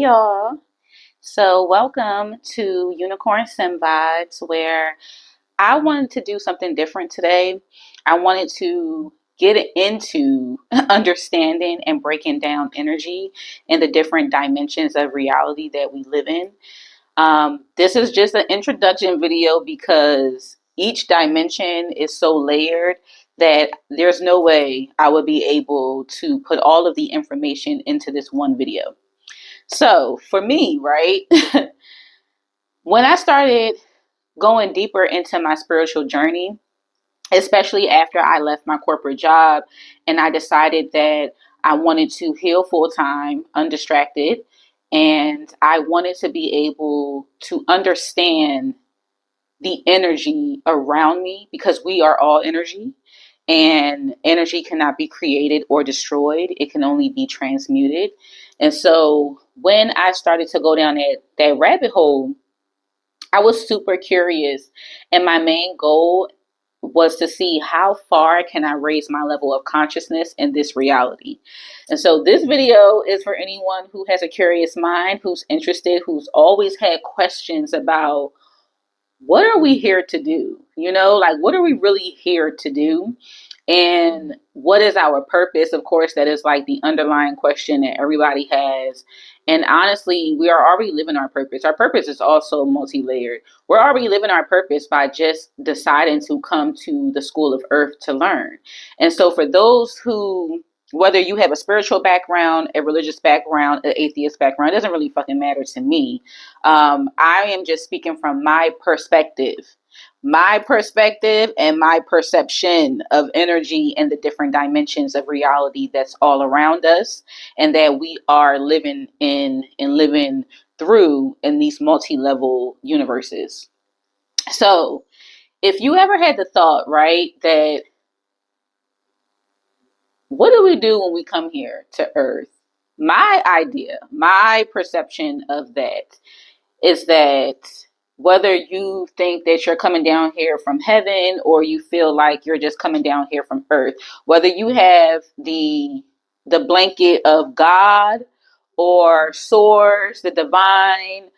Y'all. So, welcome to Unicorn Symbites, where I wanted to do something different today. I wanted to get into understanding and breaking down energy and the different dimensions of reality that we live in. This is just an introduction video because each dimension is so layered that there's no way I would be able to put all of the information into this one video. So for me, right, when I started going deeper into my spiritual journey, especially after I left my corporate job and I decided that I wanted to heal full time, undistracted, and I wanted to be able to understand the energy around me because we are all energy and energy cannot be created or destroyed. It can only be transmuted. And so when I started to go down that rabbit hole, I was super curious. And my main goal was to see how far can I raise my level of consciousness in this reality. And so this video is for anyone who has a curious mind, who's interested, who's always had questions about what are we here to do? Like what are we really here to do? And what is our purpose? Of course, that is like the underlying question that everybody has. And honestly, we are already living our purpose. Our purpose is also multi-layered. We're already living our purpose by just deciding to come to the School of Earth to learn. And so for those who, whether you have a spiritual background, a religious background, an atheist background, it doesn't really fucking matter to me. I am just speaking from my perspective and my perception of energy and the different dimensions of reality that's all around us and that we are living in and living through in these multi-level universes. So if you ever had the thought, right, that what do we do when we come here to Earth? My idea, my perception of that is that whether you think that you're coming down here from heaven or you feel like you're just coming down here from earth, whether you have the blanket of God or source, the divine,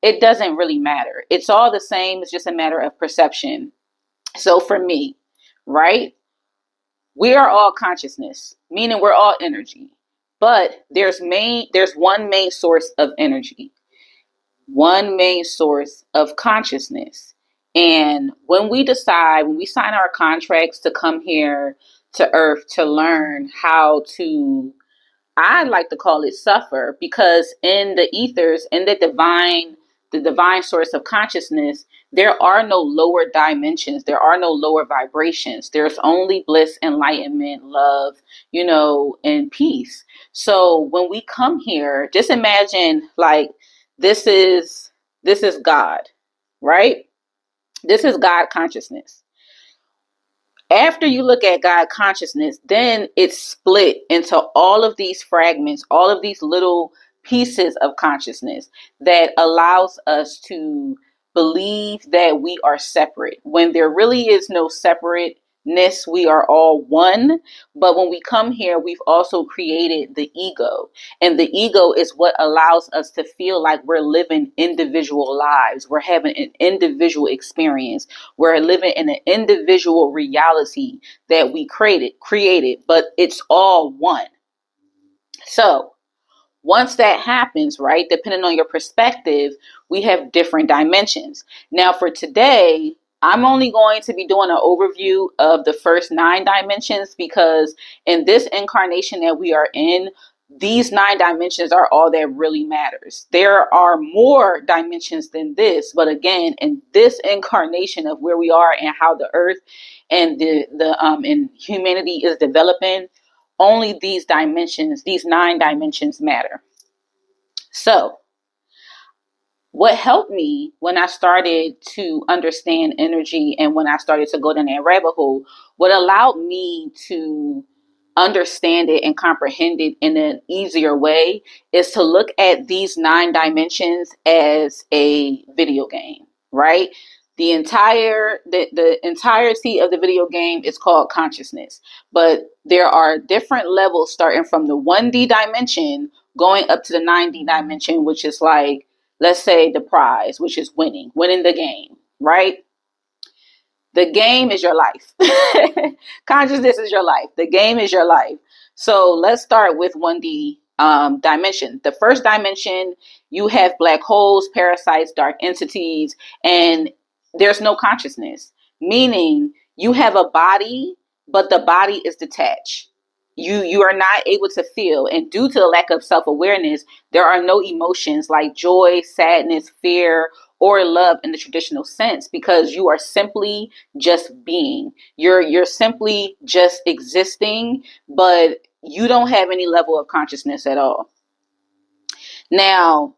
it doesn't really matter. It's all the same. It's just a matter of perception. So for me, right, we are all consciousness, meaning we're all energy. But there's one main source of energy, one main source of consciousness. And when we sign our contracts to come here to earth to learn how to, I like to call it suffer, because in the ethers, in the divine source of consciousness, there are no lower dimensions. There are no lower vibrations. There's only bliss, enlightenment, love, and peace. So when we come here, just imagine like this is God, right? This is God consciousness. After you look at God consciousness, then it's split into all of these fragments, all of these little pieces of consciousness that allows us to believe that we are separate when there really is no separateness. We are all one. But when we come here, we've also created the ego. And the ego is what allows us to feel like we're living individual lives. We're having an individual experience. We're living in an individual reality that we created, but it's all one. So once that happens, right, depending on your perspective, we have different dimensions. Now for today, I'm only going to be doing an overview of the first 9 dimensions because in this incarnation that we are in, these 9 dimensions are all that really matters. There are more dimensions than this, but again, in this incarnation of where we are and how the earth and and humanity is developing, only these 9 dimensions matter. So what helped me when I started to understand energy and when I started to go down that rabbit hole, what allowed me to understand it and comprehend it in an easier way is to look at these 9 dimensions as a video game, right? The entirety of the video game is called consciousness, but there are different levels starting from the 1D dimension going up to the 9D dimension, which is like, let's say the prize, which is winning the game, right? The game is your life. Consciousness is your life. The game is your life. So let's start with 1D dimension. The first dimension, you have black holes, parasites, dark entities, and there's no consciousness, meaning you have a body, but the body is detached. You are not able to feel, and due to the lack of self-awareness, there are no emotions like joy, sadness, fear, or love in the traditional sense, because you are simply just being. You're simply just existing, but you don't have any level of consciousness at all. Now,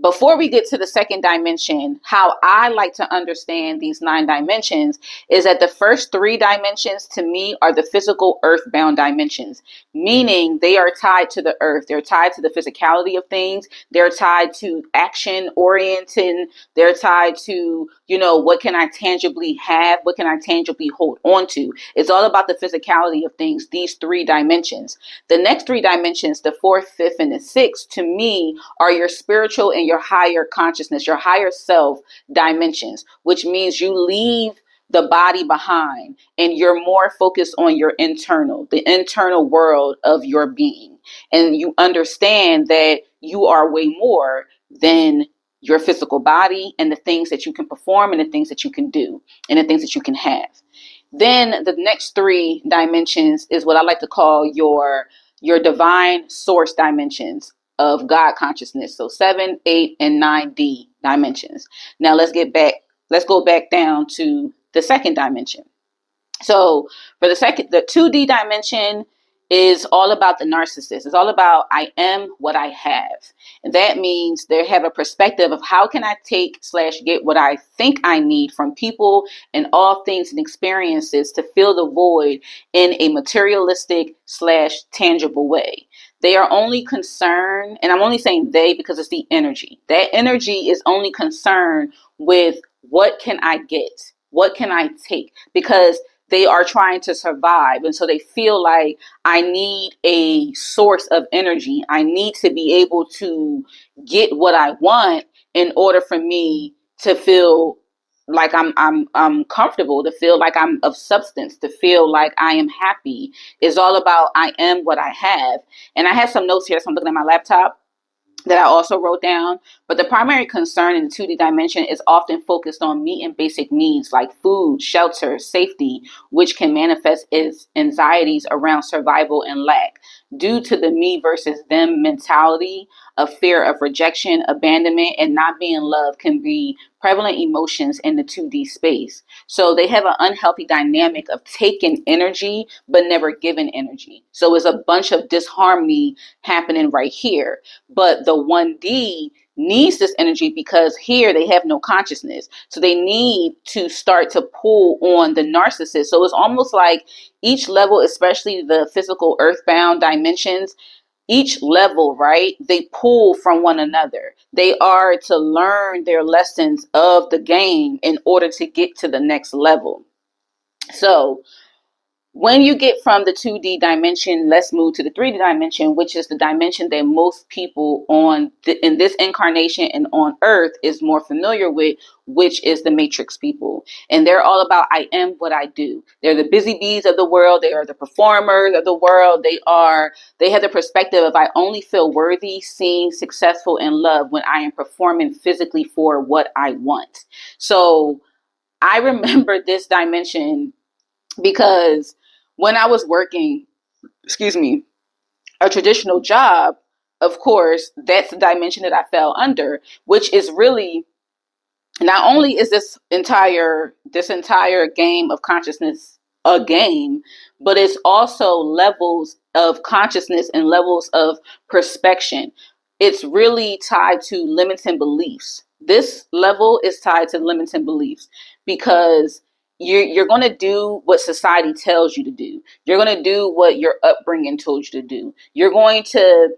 before we get to the second dimension, how I like to understand these 9 dimensions is that the first 3 dimensions to me are the physical earthbound dimensions, meaning they are tied to the earth. They're tied to the physicality of things. They're tied to action oriented. They're tied to, what can I tangibly have? What can I tangibly hold on to? It's all about the physicality of things, these 3 dimensions. The next 3 dimensions, the 4th, 5th, and the 6th, to me, are your spiritual and your higher consciousness, your higher self dimensions, which means you leave the body behind and you're more focused on the internal world of your being. And you understand that you are way more than your physical body and the things that you can perform and the things that you can do and the things that you can have. Then the next 3 dimensions is what I like to call your divine source dimensions of God consciousness. So 7, 8, and 9D dimensions. Now let's go back down to the second dimension. So for the 2D dimension is all about the narcissist. It's all about I am what I have. And that means they have a perspective of how can I take/get what I think I need from people and all things and experiences to fill the void in a materialistic/tangible way. They are only concerned, and I'm only saying they because it's the energy. That energy is only concerned with what can I get? What can I take? Because they are trying to survive. And so they feel like I need a source of energy. I need to be able to get what I want in order for me to feel like I'm comfortable, to feel like I'm of substance, to feel like I am happy. It's all about I am what I have. And I have some notes here, so I'm looking at my laptop that I also wrote down. But the primary concern in the 2D dimension is often focused on meeting basic needs like food, shelter, safety, which can manifest as anxieties around survival and lack. Due to the me versus them mentality, a fear of rejection, abandonment, and not being loved can be prevalent emotions in the 2D space. So they have an unhealthy dynamic of taking energy, but never giving energy. So it's a bunch of disharmony happening right here. But the 1D needs this energy because here they have no consciousness. So they need to start to pull on the narcissist. So it's almost like each level, especially the physical earthbound dimensions, each level, right, they pull from one another. They are to learn their lessons of the game in order to get to the next level. So when you get from the 2D dimension, let's move to the 3D dimension, which is the dimension that most people in this incarnation and on Earth is more familiar with, which is the Matrix people. And they're all about I am what I do. They're the busy bees of the world. They are the performers of the world. They have the perspective of I only feel worthy, seen, successful, and loved when I am performing physically for what I want. So I remember this dimension because when I was working, a traditional job, of course, that's the dimension that I fell under, which is really not only is this entire game of consciousness a game, but it's also levels of consciousness and levels of perspection. It's really tied to limiting beliefs. This level is tied to limiting beliefs because you're going to do what society tells you to do. You're going to do what your upbringing told you to do. You're going to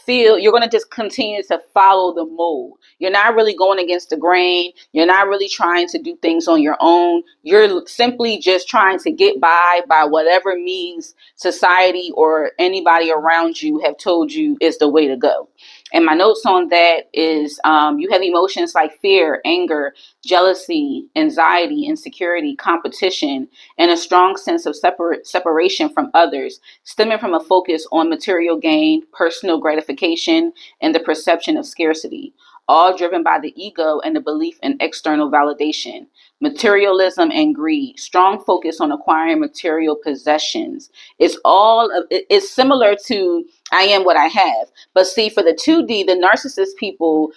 you're going to just continue to follow the mold. You're not really going against the grain. You're not really trying to do things on your own. You're simply just trying to get by whatever means society or anybody around you have told you is the way to go. And my notes on that is you have emotions like fear, anger, jealousy, anxiety, insecurity, competition, and a strong sense of separation from others, stemming from a focus on material gain, personal gratification, and the perception of scarcity, all driven by the ego and the belief in external validation. Materialism and greed, strong focus on acquiring material possessions. It's similar to I am what I have. But see, for the 2D, the narcissist people,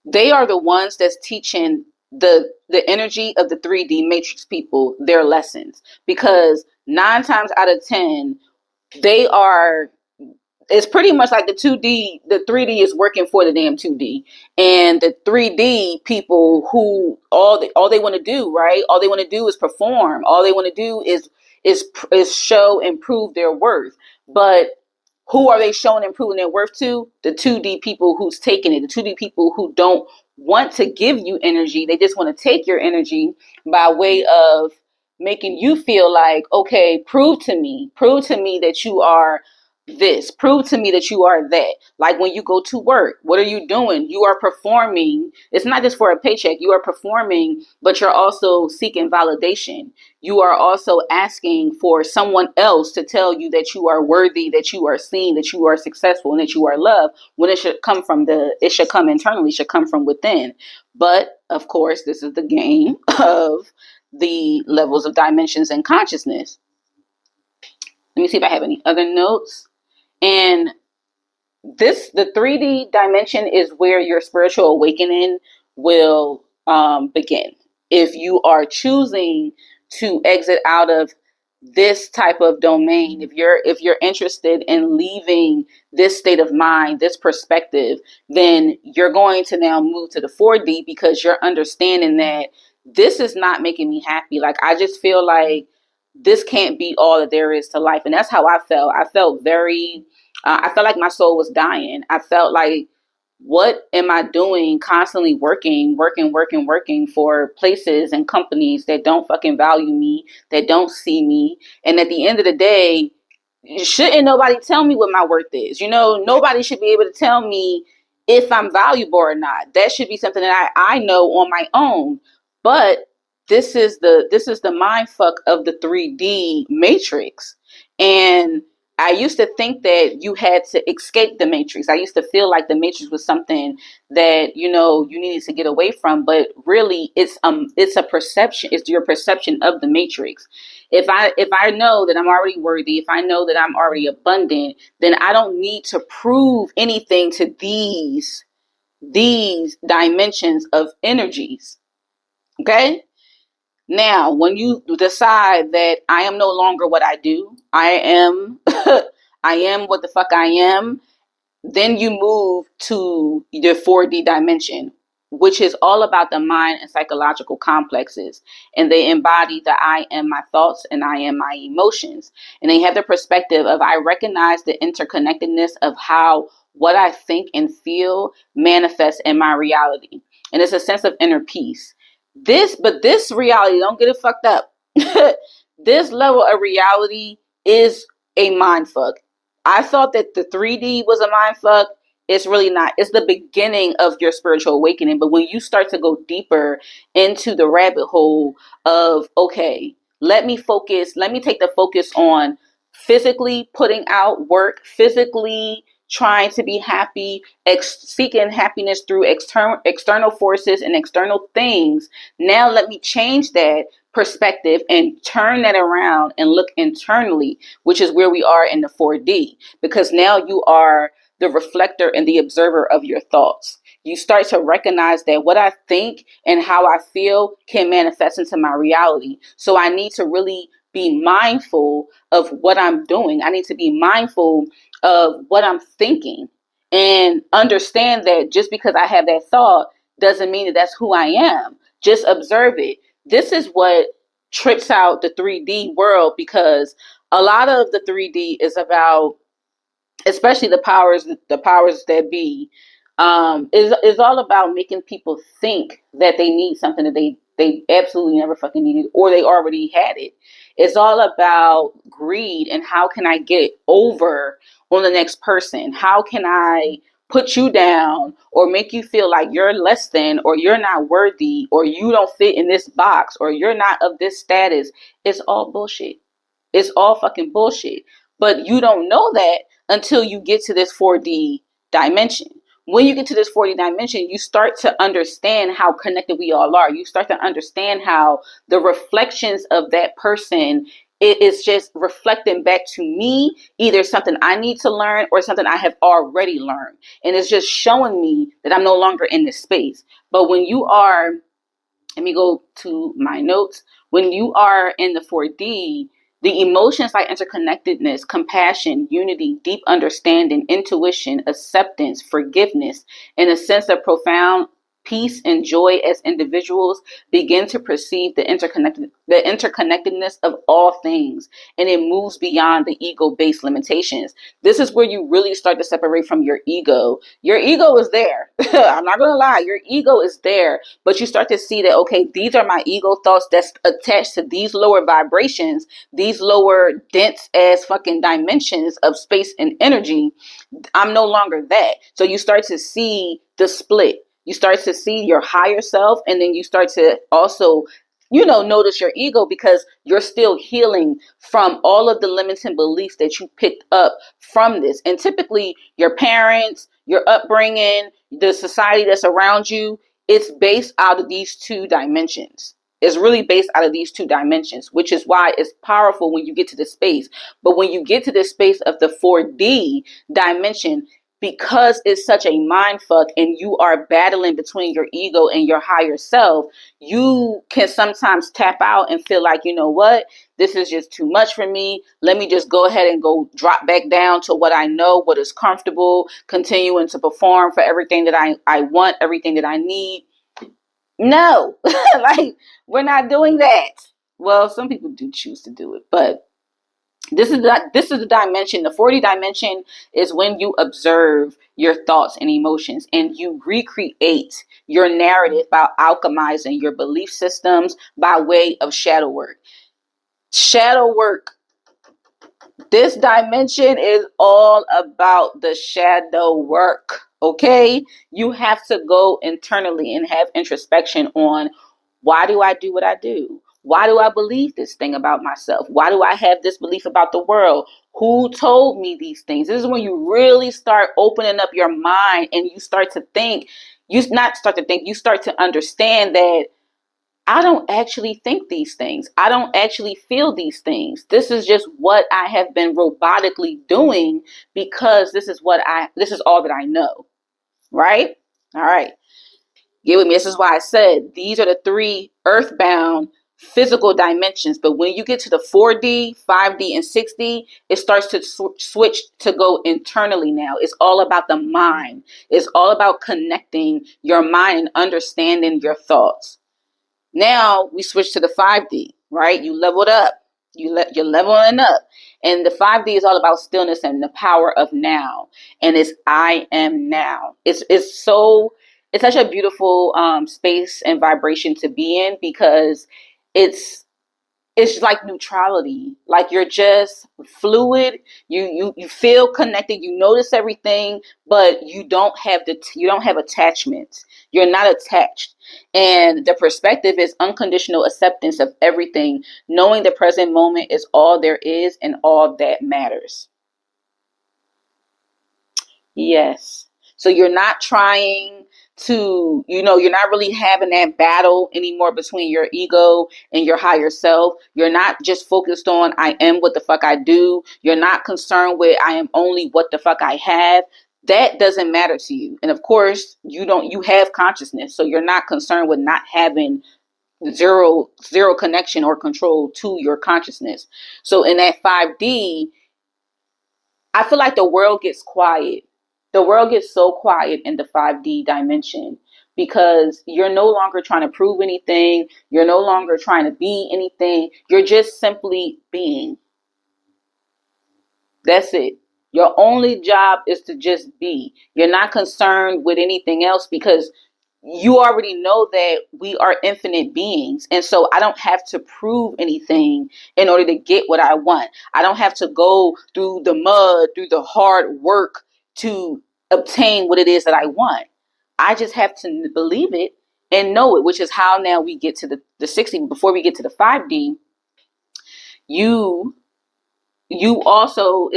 they are the ones that's teaching the energy of the 3D matrix people their lessons, because 9 times out of 10 they are, it's pretty much like the 2D, the 3D is working for the damn 2D. And the 3D people who all they want to do, right? All they want to do is perform. All they want to do is show and prove their worth. But who are they showing and proving their worth to? The 2D people who's taking it, the 2D people who don't want to give you energy. They just want to take your energy by way of making you feel like, okay, prove to me that you are this, prove to me that you are that. Like when you go to work, what are you doing? You are performing. It's not just for a paycheck. You are performing, but you're also seeking validation. You are also asking for someone else to tell you that you are worthy, that you are seen, that you are successful, and that you are loved, when it should come internally, it should come from within. But of course, this is the game of the levels of dimensions and consciousness. Let me see if I have any other notes. And the 3D dimension is where your spiritual awakening will begin. If you are choosing to exit out of this type of domain, if you're interested in leaving this state of mind, this perspective, then you're going to now move to the 4D, because you're understanding that this is not making me happy. Like, I just feel like this can't be all that there is to life. And that's how I felt. I felt like my soul was dying. I felt like, what am I doing constantly working for places and companies that don't fucking value me, that don't see me? And at the end of the day, shouldn't nobody tell me what my worth is? Nobody should be able to tell me if I'm valuable or not. That should be something that I know on my own. But this is the mind fuck of the 3D matrix. And I used to think that you had to escape the matrix. I used to feel like the matrix was something that you needed to get away from, but really it's a perception. It's your perception of the matrix. If I know that I'm already worthy, if I know that I'm already abundant, then I don't need to prove anything to these dimensions of energies. Okay? Now, when you decide that I am no longer what I do, I am I am what the fuck I am, then you move to the 4D dimension, which is all about the mind and psychological complexes. And they embody the I am my thoughts and I am my emotions. And they have the perspective of, I recognize the interconnectedness of how what I think and feel manifests in my reality. And it's a sense of inner peace. This reality, don't get it fucked up. This level of reality is a mind fuck. I thought that the 3D was a mind fuck. It's really not. It's the beginning of your spiritual awakening. But when you start to go deeper into the rabbit hole of, okay, let me take the focus on physically putting out work, physically trying to be happy, seeking happiness through external forces and external things. Now let me change that perspective and turn that around and look internally, which is where we are in the 4D, because now you are the reflector and the observer of your thoughts. You start to recognize that what I think and how I feel can manifest into my reality. So I need to really be mindful of what I'm doing. I need to be mindful of what I'm thinking, and understand that just because I have that thought doesn't mean that that's who I am. Just observe it. This is what trips out the 3D world, because a lot of the 3D is about especially the powers that be, is all about making people think that they need something that they absolutely never fucking needed, or they already had it. It's all about greed and how can I get over on the next person? How can I put you down or make you feel like you're less than, or you're not worthy, or you don't fit in this box, or you're not of this status? It's all bullshit. It's all fucking bullshit. But you don't know that until you get to this 4D dimension. When you get to this 4D dimension, you start to understand how connected we all are. You start to understand how the reflections of that person, it is just reflecting back to me either something I need to learn or something I have already learned. And it's just showing me that I'm no longer in this space. But when you are, let me go to my notes. When you are in the 4D, the emotions like interconnectedness, compassion, unity, deep understanding, intuition, acceptance, forgiveness, and a sense of profound peace and joy as individuals begin to perceive the interconnectedness of all things, and it moves beyond the ego-based limitations. This is where you really start to separate from your ego. Your ego is there. I'm not gonna lie, your ego is there, but you start to see that, okay, these are my ego thoughts that's attached to these lower vibrations, these lower dense ass fucking dimensions of space and energy. I'm no longer that. So you start to see the split. You start to see your higher self, and then you start to also, notice your ego, because you're still healing from all of the limiting beliefs that you picked up from this. And typically your parents, your upbringing, the society that's around you, it's based out of these two dimensions. It's really based out of these two dimensions, which is why it's powerful when you get to this space. But when you get to this space of the 4D dimension, because it's such a mind fuck and you are battling between your ego and your higher self, you can sometimes tap out and feel like, you know what, this is just too much for me. Let me just go ahead and go drop back down to what I know, what is comfortable, continuing to perform for everything that I want, everything that I need. No, like, we're not doing that. Well, some people do choose to do it, but this is the dimension. The 4D dimension is when you observe your thoughts and emotions and you recreate your narrative by alchemizing your belief systems by way of shadow work. Shadow work. This dimension is all about the shadow work. Okay? You have to go internally and have introspection on, why do I do what I do? Why do I believe this thing about myself? Why do I have this belief about the world? Who told me these things? This is when you really start opening up your mind and you start to think, you start to understand that I don't actually think these things. I don't actually feel these things. This is just what I have been robotically doing because this is all that I know. Right? All right. Get with me. This is why I said these are the three earthbound physical dimensions. But when you get to the 4D, 5D, and 6D, it starts to switch to go internally now. It's all about the mind. It's all about connecting your mind and understanding your thoughts. Now we switch to the 5D, right? You leveled up. You're leveling up. And the 5D is all about stillness and the power of now. And it's I am now. It's such a beautiful space and vibration to be in, because it's it's like neutrality. Like, you're just fluid. You feel connected. You notice everything, but you don't have attachments. You're not attached. And the perspective is unconditional acceptance of everything, knowing the present moment is all there is and all that matters. Yes. So you're not trying to, you're not really having that battle anymore between your ego and your higher self. You're not just focused on, I am what the fuck I do. You're not concerned with, I am only what the fuck I have. That doesn't matter to you. And of course, you have consciousness. So you're not concerned with not having zero connection or control to your consciousness. So in that 5D, I feel like the world gets quiet. The world gets so quiet in the 5D dimension because you're no longer trying to prove anything. You're no longer trying to be anything. You're just simply being. That's it. Your only job is to just be. You're not concerned with anything else because you already know that we are infinite beings. And so I don't have to prove anything in order to get what I want. I don't have to go through the mud, through the hard work to obtain what it is that I want. I just have to believe it and know it, which is how now we get to the 60. Before we get to the 5D, you you also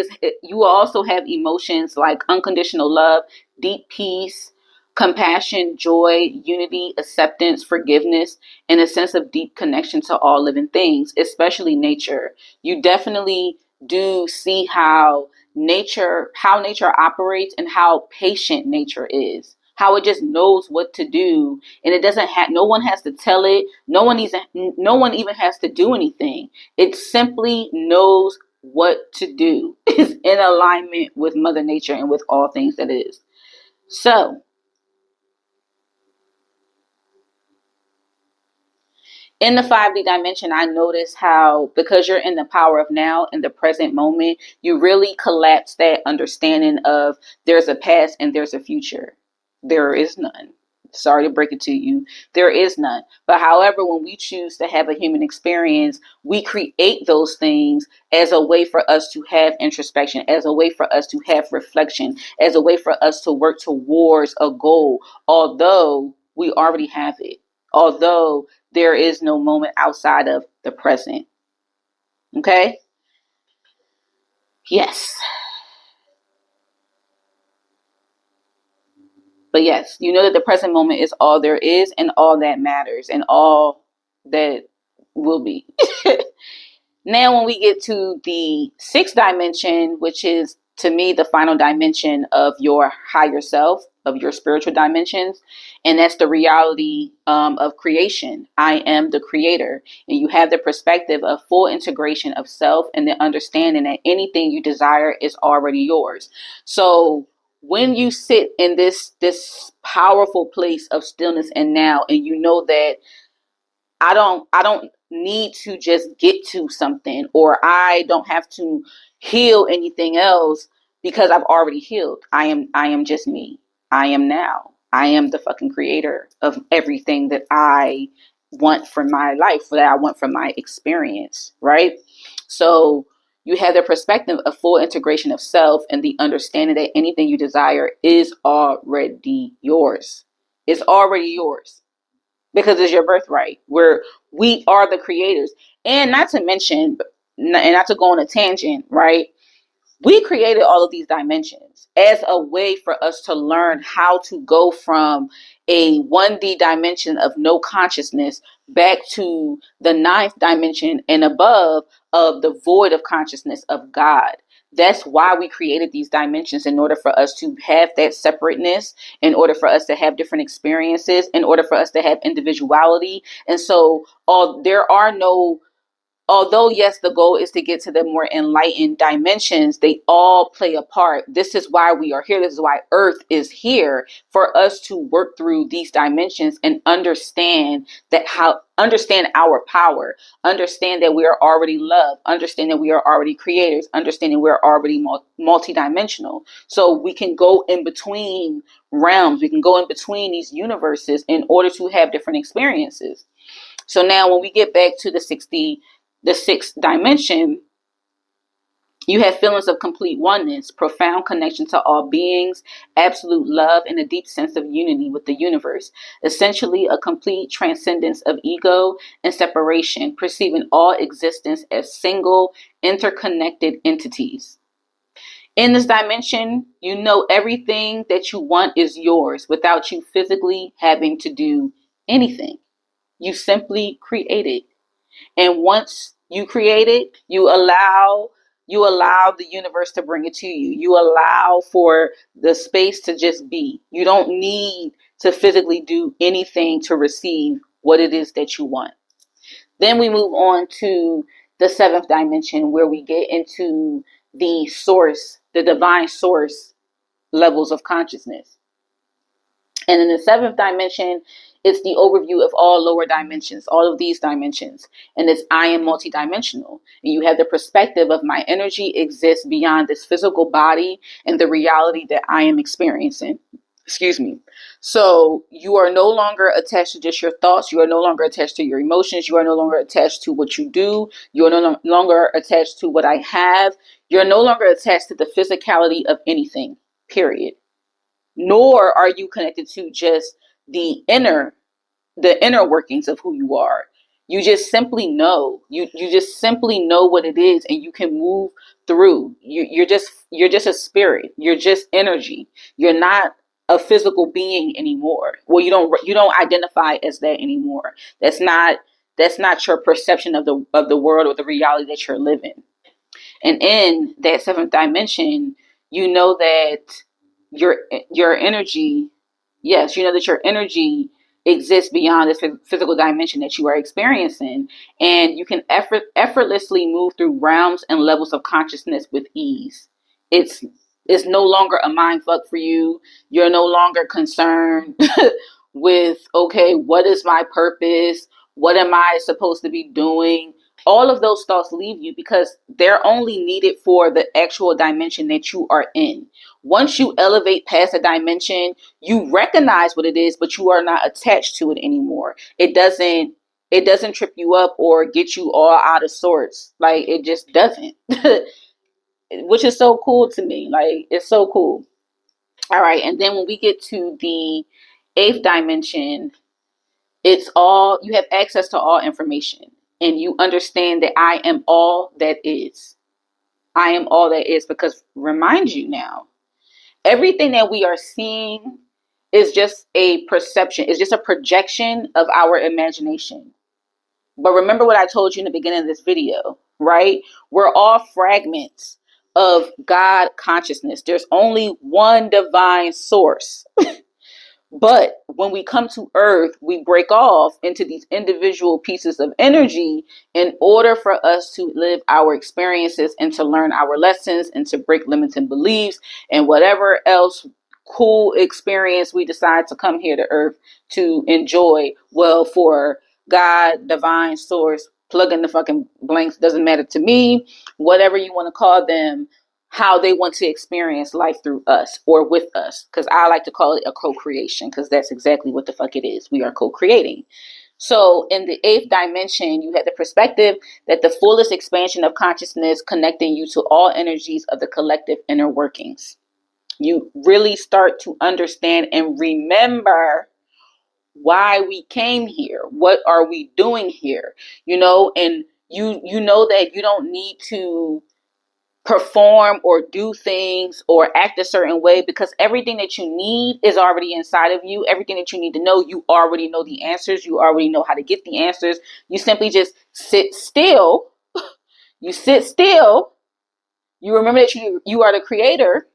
have emotions like unconditional love, deep peace, compassion, joy, unity, acceptance, forgiveness, and a sense of deep connection to all living things, especially nature. You definitely do see how nature operates and how patient nature is. How it just knows what to do, and it doesn't have. No one has to tell it. No one even has to do anything. It simply knows what to do. Is in alignment with Mother Nature and with all things that is. So, in the 5D dimension, I notice how, because you're in the power of now, in the present moment, you really collapse that understanding of there's a past and there's a future. There is none. Sorry to break it to you. There is none. But however, when we choose to have a human experience, we create those things as a way for us to have introspection, as a way for us to have reflection, as a way for us to work towards a goal, although we already have it. Although there is no moment outside of the present. Okay? Yes. But yes, you know that the present moment is all there is and all that matters and all that will be. Now, when we get to the 6th dimension, which is to me the final dimension of your higher self, of your spiritual dimensions, and that's the reality of creation. I am the creator, and you have the perspective of full integration of self and the understanding that anything you desire is already yours. So when you sit in this powerful place of stillness and now, and you know that I don't need to just get to something, or I don't have to heal anything else because I've already healed. I am just me. I am now. I am the fucking creator of everything that I want for my life, that I want from my experience, right? So you have the perspective of full integration of self and the understanding that anything you desire is already yours. It's already yours because it's your birthright. We are the creators, and not to mention, and not to go on a tangent, right? We created all of these dimensions as a way for us to learn how to go from a 1D dimension of no consciousness back to the 9th dimension and above of the void of consciousness of God. That's why we created these dimensions, in order for us to have that separateness, in order for us to have different experiences, in order for us to have individuality. And so, there are no, although yes, the goal is to get to the more enlightened dimensions, they all play a part. This is why we are here. This is why Earth is here, for us to work through these dimensions and understand our power, understand that we are already love, understand that we are already creators, understanding we are already multidimensional. So we can go in between realms, we can go in between these universes in order to have different experiences. So now when we get back to the 6th dimension, you have feelings of complete oneness, profound connection to all beings, absolute love, and a deep sense of unity with the universe. Essentially, a complete transcendence of ego and separation, perceiving all existence as single, interconnected entities. In this dimension, you know everything that you want is yours without you physically having to do anything. You simply create it. And once you create it, you allow the universe to bring it to you. You allow for the space to just be. You don't need to physically do anything to receive what it is that you want. Then we move on to the 7th dimension, where we get into the source, the divine source levels of consciousness. And in the 7th dimension It's the overview of all lower dimensions, all of these dimensions. And it's I am multidimensional. And you have the perspective of my energy exists beyond this physical body and the reality that I am experiencing. Excuse me. So you are no longer attached to just your thoughts. You are no longer attached to your emotions. You are no longer attached to what you do. You are no longer attached to what I have. You're no longer attached to the physicality of anything, period. Nor are you connected to just the inner workings of who you are. You just simply know. You just simply know what it is, and you can move through. You're just a spirit. You're just energy. You're not a physical being anymore. Well, you don't identify as that anymore. That's not your perception of the world or the reality that you're living. And in that seventh dimension, you know that your energy, yes, you know that your energy exists beyond this physical dimension that you are experiencing, and you can effortlessly move through realms and levels of consciousness with ease. It's it's no longer a mind fuck for you. You're no longer concerned with, okay, what is my purpose? What am I supposed to be doing? All of those thoughts leave you because they're only needed for the actual dimension that you are in. Once you elevate past a dimension, you recognize what it is, but you are not attached to it anymore. It doesn't trip you up or get you all out of sorts. Like, it just doesn't. Which is so cool to me. Like, it's so cool. All right, and then when we get to the eighth dimension, it's all you have access to all information, and you understand that I am all that is. I am all that is, because remind you now, everything that we are seeing is just a perception, it's just a projection of our imagination. But remember what I told you in the beginning of this video, right? We're all fragments of God consciousness. There's only one divine source. But when we come to Earth, we break off into these individual pieces of energy in order for us to live our experiences and to learn our lessons and to break limiting beliefs and whatever else cool experience we decide to come here to Earth to enjoy. Well, for God, divine source, plug in the fucking blanks, doesn't matter to me, whatever you want to call them, how they want to experience life through us or with us. Because I like to call it a co-creation, because that's exactly what the fuck it is. We are co-creating. So in the eighth dimension, you have the perspective that the fullest expansion of consciousness connecting you to all energies of the collective inner workings. You really start to understand and remember why we came here. What are we doing here? And you know that you don't need to perform or do things or act a certain way, because everything that you need is already inside of you. Everything that you need to know, you already know the answers. You already know how to get the answers. You simply just sit still. You sit still. You remember that you are the creator.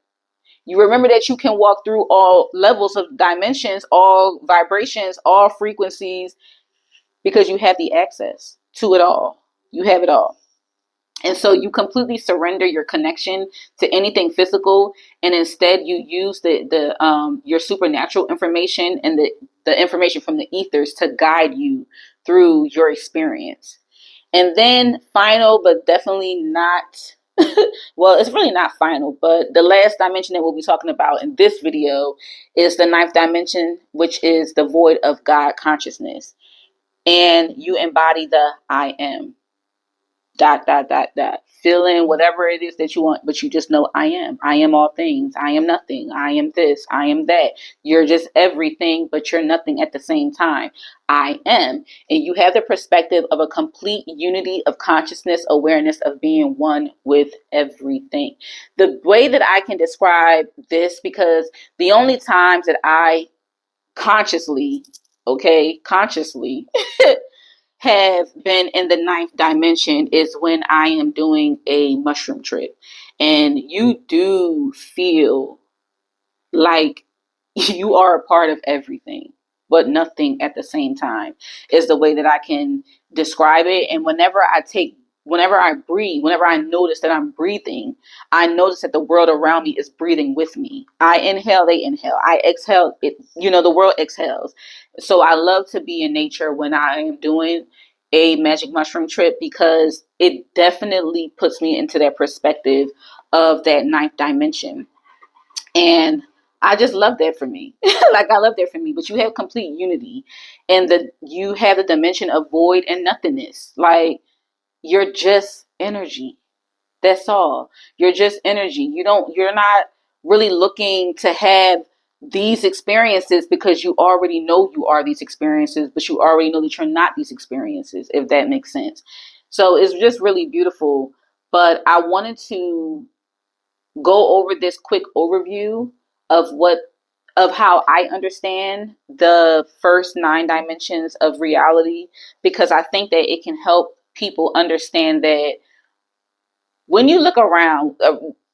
You remember that you can walk through all levels of dimensions, all vibrations, all frequencies, because you have the access to it all. You have it all. And so you completely surrender your connection to anything physical, and instead you use your supernatural information and the information from the ethers to guide you through your experience. And then final, but definitely not, well, it's really not final, but the last dimension that we'll be talking about in this video is the ninth dimension, which is the void of God consciousness. And you embody the I am. ... Fill in whatever it is that you want, but you just know I am. I am all things. I am nothing. I am this. I am that. You're just everything, but you're nothing at the same time. I am. And you have the perspective of a complete unity of consciousness, awareness of being one with everything. The way that I can describe this, because the only times that I consciously have been in the ninth dimension is when I am doing a mushroom trip. And you do feel like you are a part of everything, but nothing at the same time, is the way that I can describe it. And whenever I take whenever I breathe, whenever I notice that I'm breathing, I notice that the world around me is breathing with me. I inhale, they inhale. I exhale, the world exhales. So I love to be in nature when I am doing a magic mushroom trip, because it definitely puts me into that perspective of that ninth dimension. And I just love that for me. Like, I love that for me. But you have complete unity, and you have the dimension of void and nothingness. Like, you're just energy. That's all. You're just energy. You're not really looking to have these experiences, because you already know you are these experiences, but you already know that you're not these experiences, if that makes sense. So it's just really beautiful. But I wanted to go over this quick overview of how I understand the first nine dimensions of reality, because I think that it can help people understand that when you look around,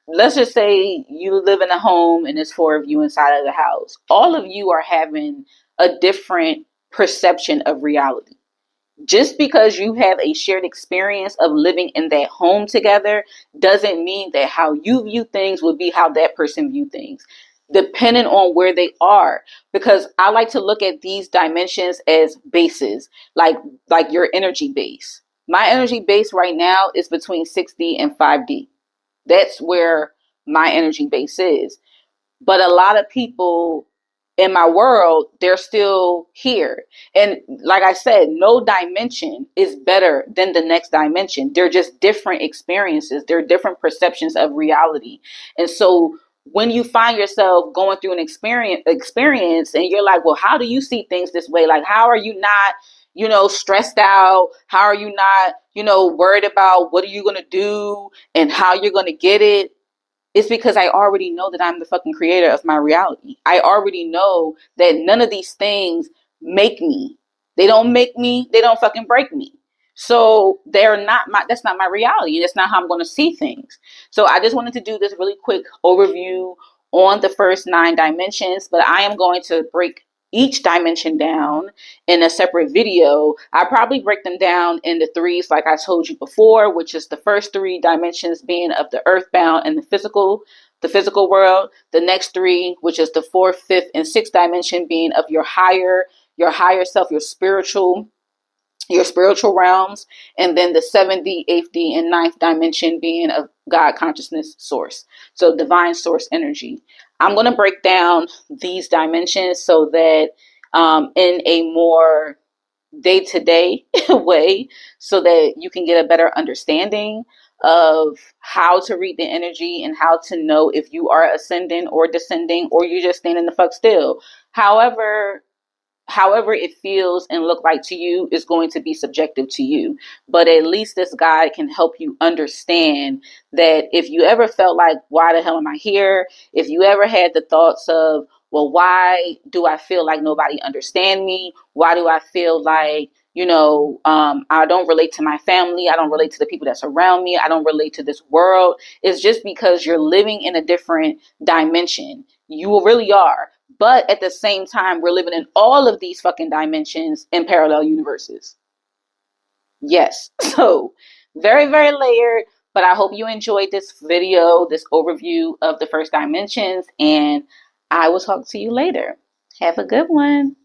let's just say you live in a home and there's four of you inside of the house. All of you are having a different perception of reality. Just because you have a shared experience of living in that home together doesn't mean that how you view things will be how that person view things, depending on where they are. Because I like to look at these dimensions as bases, like your energy base. My energy base right now is between 6D and 5D. That's where my energy base is. But a lot of people in my world, they're still here. And like I said, no dimension is better than the next dimension. They're just different experiences. They're different perceptions of reality. And so when you find yourself going through an experience and you're like, well, how do you see things this way? Like, how are you not, stressed out? How are you not, worried about what are you going to do and how you're going to get it? It's because I already know that I'm the fucking creator of my reality. I already know that none of these things make me. They don't make me. They don't fucking break me. So that's not my reality. That's not how I'm going to see things. So I just wanted to do this really quick overview on the first nine dimensions, but I am going to break each dimension down in a separate video. I probably break them down into threes, like I told you before, which is the first three dimensions being of the earthbound and the physical world. The next three, which is the fourth, fifth, and sixth dimension, being of your higher self, your spiritual realms, and then the 7D, 8D, and ninth dimension being of God consciousness source. So divine source energy. I'm going to break down these dimensions so that in a more day-to-day way, so that you can get a better understanding of how to read the energy and how to know if you are ascending or descending, or you're just standing the fuck still. However it feels and look like to you is going to be subjective to you. But at least this guide can help you understand that if you ever felt like, why the hell am I here? If you ever had the thoughts of, well, why do I feel like nobody understands me? Why do I feel like, I don't relate to my family. I don't relate to the people that's around me. I don't relate to this world. It's just because you're living in a different dimension. You really are. But at the same time, we're living in all of these fucking dimensions in parallel universes. Yes. So very, very layered. But I hope you enjoyed this video, this overview of the first dimensions. And I will talk to you later. Have a good one.